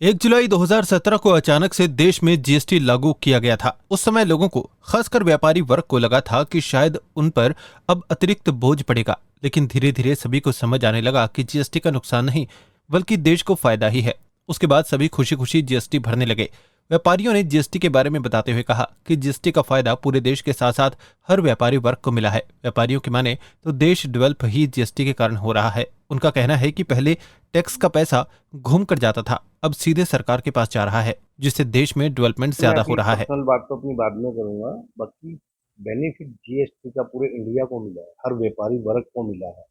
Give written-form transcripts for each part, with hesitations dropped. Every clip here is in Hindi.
1 जुलाई 2017 को अचानक से देश में जीएसटी लागू किया गया था। उस समय लोगों को, खासकर व्यापारी वर्ग को लगा था कि शायद उन पर अब अतिरिक्त बोझ पड़ेगा, लेकिन धीरे धीरे सभी को समझ आने लगा कि जीएसटी का नुकसान नहीं बल्कि देश को फायदा ही है। उसके बाद सभी खुशी खुशी जीएसटी भरने लगे। व्यापारियों ने जीएसटी के बारे में बताते हुए कहा कि जीएसटी का फायदा पूरे देश के साथ साथ हर व्यापारी वर्ग को मिला है। व्यापारियों की माने तो देश डेवलप ही जीएसटी के कारण हो रहा है। उनका कहना है कि पहले टैक्स का पैसा घूम कर जाता था, अब सीधे सरकार के पास जा रहा है, जिससे देश में डेवलपमेंट मैं ज्यादा हो अपनी रहा है। पर्सनल बात तो अपनी बाद में करूंगा। बाकी बेनिफिट जीएसटी का पूरे इंडिया को मिला है, हर व्यापारी वर्ग को मिला है।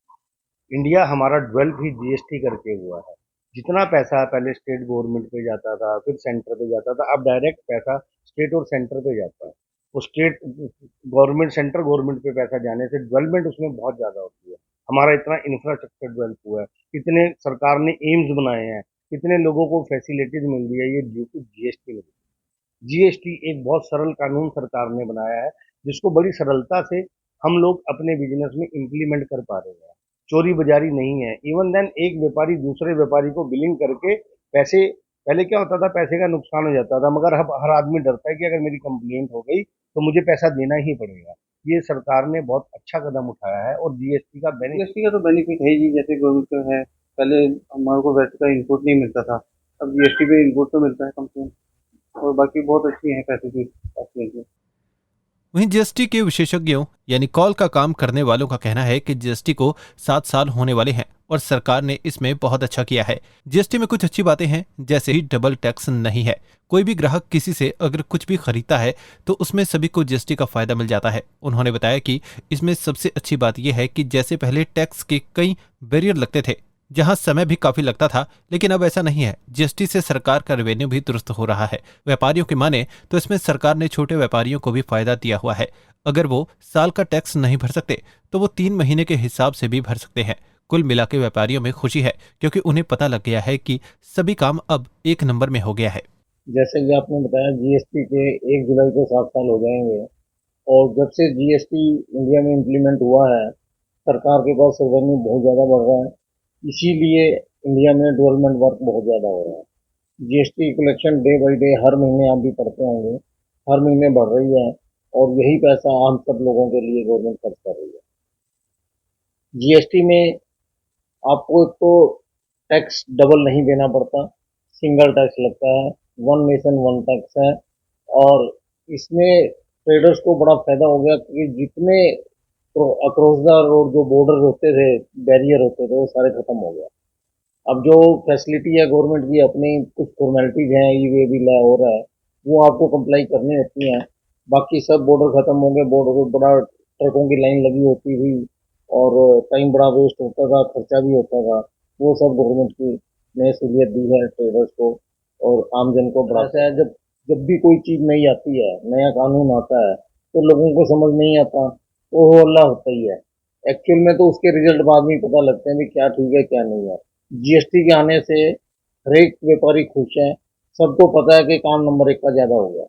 इंडिया हमारा डेवलप ही जीएसटी करके हुआ है। जितना पैसा पहले स्टेट गवर्नमेंट पे जाता था, फिर सेंटर पे जाता था, अब डायरेक्ट पैसा स्टेट और सेंटर पे जाता है। वो स्टेट गवर्नमेंट सेंटर गवर्नमेंट पे पैसा जाने से डेवलपमेंट उसमें बहुत ज्यादा होती है। हमारा इतना इंफ्रास्ट्रक्चर डेवलप हुआ है, कितने सरकार ने एम्स बनाए हैं, कितने लोगों को फैसिलिटीज मिल रही है, ये ड्यू टू जीएसटी। जीएसटी एक बहुत सरल कानून सरकार ने बनाया है, जिसको बड़ी सरलता से हम लोग अपने बिजनेस में इम्प्लीमेंट कर पा रहे हैं। चोरी बजारी नहीं है। इवन देन एक व्यापारी दूसरे व्यापारी को बिलिंग करके पैसे, पहले क्या होता था, पैसे का नुकसान हो जाता था, मगर अब हर आदमी डरता है कि अगर मेरी कंप्लेंट हो गई तो मुझे पैसा देना ही पड़ेगा। ये सरकार ने बहुत अच्छा कदम उठाया है और जीएसटी का बेनिफिट, जीएसटी का तो बेनिफिट है जी, जैसे गवर्नमेंट का है। पहले हमारे को वैट का इनपुट नहीं मिलता था, अब जीएसटी पे इनपुट तो मिलता है कम से कम। और बाकी बहुत अच्छी है फैसिलिटी आपके। वहीं जीएसटी के विशेषज्ञों यानी कॉल का काम करने वालों का कहना है कि जीएसटी को 7 साल होने वाले हैं और सरकार ने इसमें बहुत अच्छा किया है। जीएसटी में कुछ अच्छी बातें हैं, जैसे ही डबल टैक्स नहीं है। कोई भी ग्राहक किसी से अगर कुछ भी खरीदता है तो उसमें सभी को जीएसटी का फायदा मिल जाता है। उन्होंने बताया कि इसमें सबसे अच्छी बात यह है कि जैसे पहले टैक्स के कई बैरियर लगते थे, जहां समय भी काफी लगता था, लेकिन अब ऐसा नहीं है। जीएसटी से सरकार का रेवेन्यू भी दुरुस्त हो रहा है। व्यापारियों की माने तो इसमें सरकार ने छोटे व्यापारियों को भी फायदा दिया हुआ है। अगर वो साल का टैक्स नहीं भर सकते तो वो 3 महीने के हिसाब से भी भर सकते हैं। कुल मिला के व्यापारियों में खुशी है, क्योंकि उन्हें पता लग गया है कि सभी काम अब एक नंबर में हो गया है। जैसे कि आपने बताया, जीएसटी के 1 जुलाई को 7 साल हो जाएंगे। और जब से जीएसटी इंडिया में इम्प्लीमेंट हुआ है, सरकार के पास रेवेन्यू बहुत ज़्यादा बढ़ रहा है। इसीलिए इंडिया में डेवलपमेंट वर्क बहुत ज़्यादा हो रहा है। GST collection day by day, हर महीने आप भी पढ़ते होंगे, हर महीने बढ़ रही है। और यही पैसा हम सब लोगों के लिए गवर्नमेंट खर्च कर रही है। जीएसटी में आपको एक तो टैक्स डबल नहीं देना पड़ता, सिंगल टैक्स लगता है, वन नेशन वन टैक्स है। और इसमें ट्रेडर्स को बड़ा फायदा हो गया कि जितने अक्रॉस द रोड जो बॉर्डर होते थे, बैरियर होते थे, वो सारे खत्म हो गया। अब जो फैसिलिटी है गवर्नमेंट की, अपनी कुछ फॉर्मेलिटीज हैं, ई वे भी ला हो रहा है, वो आपको कंप्लाई करनी होती हैं। बाकी सब बॉर्डर खत्म हो गए, बॉर्डर पर बड़ा ट्रकों की लाइन लगी होती थी और टाइम बड़ा वेस्ट होता था, खर्चा भी होता था। वो सब गवर्नमेंट की नई सहूलियत दी है ट्रेडर्स को और आमजन को बड़ा सा है। जब जब भी कोई चीज़ नई आती है, नया कानून आता है, तो लोगों को समझ नहीं आता, तो वो हल्ला होता ही है। एक्चुअल में तो उसके रिजल्ट बाद में पता लगते हैं भी क्या ठीक है क्या नहीं है। जीएसटी के आने से हर एक व्यापारी खुश है, सबको पता है कि काम नंबर 1 का ज्यादा हो गया।